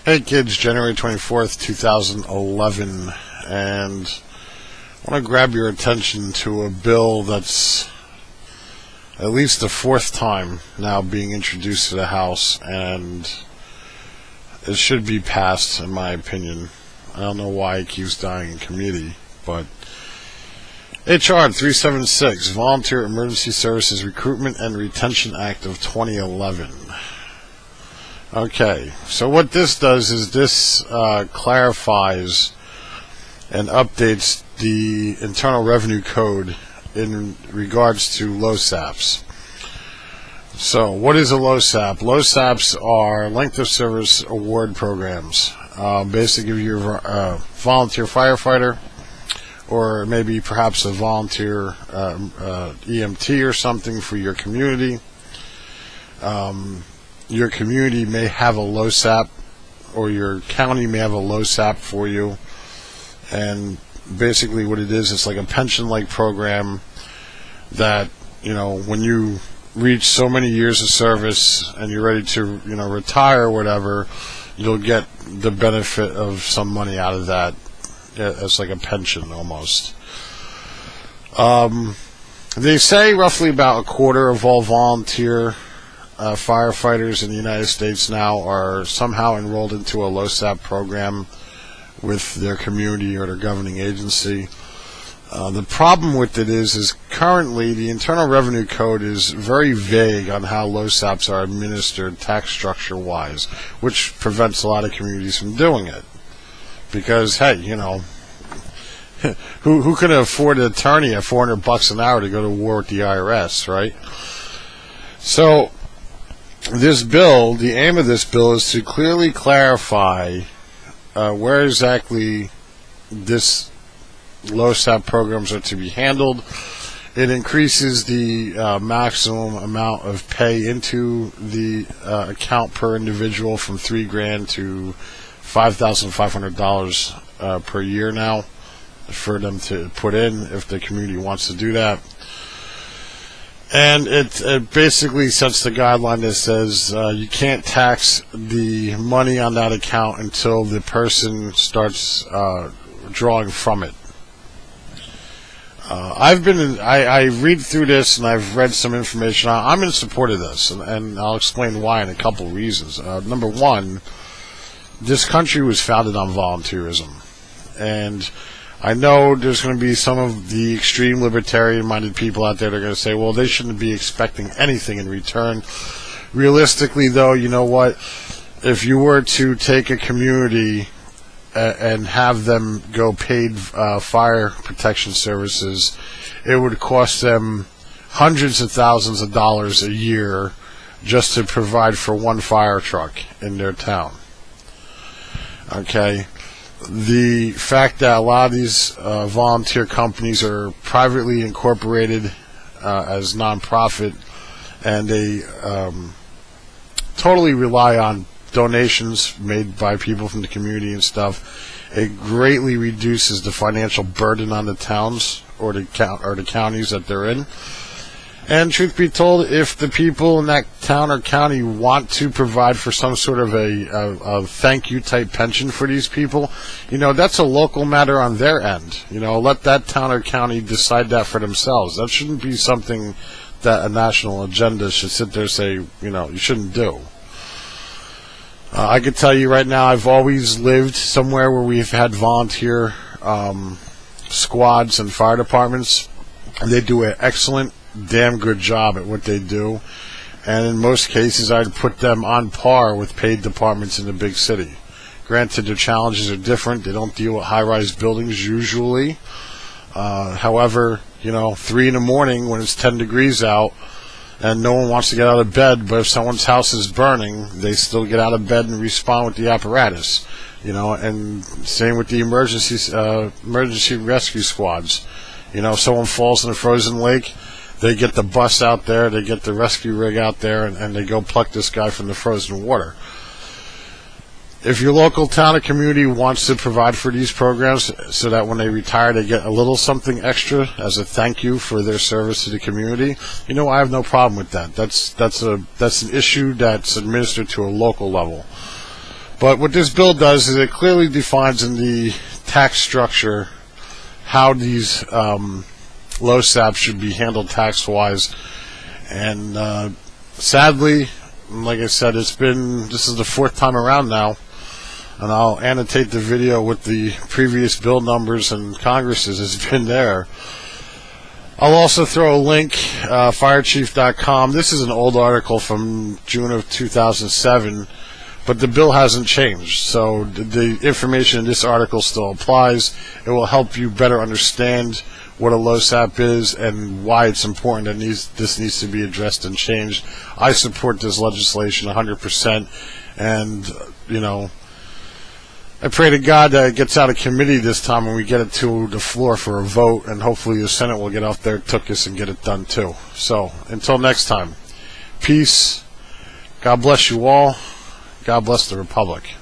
Hey kids, January 24th, 2011, and I want to grab your attention to a bill that's at least the fourth time now being introduced to the House, and it should be passed, in my opinion. I don't know why it keeps dying in committee, but H.R. 376, Volunteer Emergency Services Recruitment and Retention Act of 2011. Okay, so what this does is this clarifies and updates the Internal Revenue Code in regards to L.O.S.A.P.s. So what is a L.O.S.A.P.? L.O.S.A.P.s are length of service award programs. Basically, if you're a volunteer firefighter, or maybe perhaps a volunteer EMT or something for your community, your community may have a L.O.S.A.P., or your county may have a L.O.S.A.P. for you. And basically what it is, it's like a pension-like program that, when you reach so many years of service and you're ready to, retire or whatever, you'll get the benefit of some money out of that. It's like a pension almost. They say roughly about a quarter of all volunteer firefighters in the United States now are somehow enrolled into a L.O.S.A.P. program with their community or their governing agency. The problem with it is currently the Internal Revenue Code is very vague on how L.O.S.A.P.s are administered tax structure wise, which prevents a lot of communities from doing it. Because, hey, who can afford an attorney at $400 an hour to go to war with the IRS, right? So this bill, the aim of this bill is to clearly clarify where exactly this L.O.S.A.P. programs are to be handled. It increases the maximum amount of pay into the account per individual from $3,000 to $5,500 per year now for them to put in if the community wants to do that. And it basically sets the guideline that says you can't tax the money on that account until the person starts drawing from it. I read through this and I've read some information. I'm in support of this, and I'll explain why in a couple of reasons. Number one, this country was founded on volunteerism, and I know there's going to be some of the extreme libertarian-minded people out there that are going to say, well, they shouldn't be expecting anything in return. Realistically, though, you know what? If you were to take a community and have them go paid fire protection services, it would cost them hundreds of thousands of dollars a year just to provide for one fire truck in their town. Okay, the fact that a lot of these volunteer companies are privately incorporated as nonprofit, and they totally rely on donations made by people from the community and stuff, it greatly reduces the financial burden on the towns or the counties that they're in. And truth be told, if the people in that town or county want to provide for some sort of a thank you type pension for these people, that's a local matter on their end. Let that town or county decide that for themselves. That shouldn't be something that a national agenda should sit there and say, you shouldn't do. I could tell you right now, I've always lived somewhere where we've had volunteer squads and fire departments, and they do an excellent, damn good job at what they do, and in most cases I'd put them on par with paid departments in the big city. Granted, their challenges are different. They don't deal with high-rise buildings usually. However, 3 in the morning when it's 10 degrees out and no one wants to get out of bed, but if someone's house is burning, they still get out of bed and respond with the apparatus. And same with the emergency rescue squads. If someone falls in a frozen lake, they get the bus out there, they get the rescue rig out there, and they go pluck this guy from the frozen water. If your local town or community wants to provide for these programs so that when they retire they get a little something extra as a thank you for their service to the community, I have no problem with that. That's an issue that's administered to a local level. But what this bill does is it clearly defines in the tax structure how these L.O.S.A.P.s should be handled tax-wise. And sadly, like I said, this is the 4th time around now, and I'll annotate the video with the previous bill numbers and Congresses has been there. I'll also throw a link, firechief.com. This is an old article from June of 2007, but the bill hasn't changed, so the information in this article still applies. It will help you better understand what a L.O.S.A.P. is and why it's important that this needs to be addressed and changed. I support this legislation 100%, and I pray to God that it gets out of committee this time and we get it to the floor for a vote, and hopefully the Senate will get off their tuchus and get it done too. So until next time, peace. God bless you all. God bless the Republic.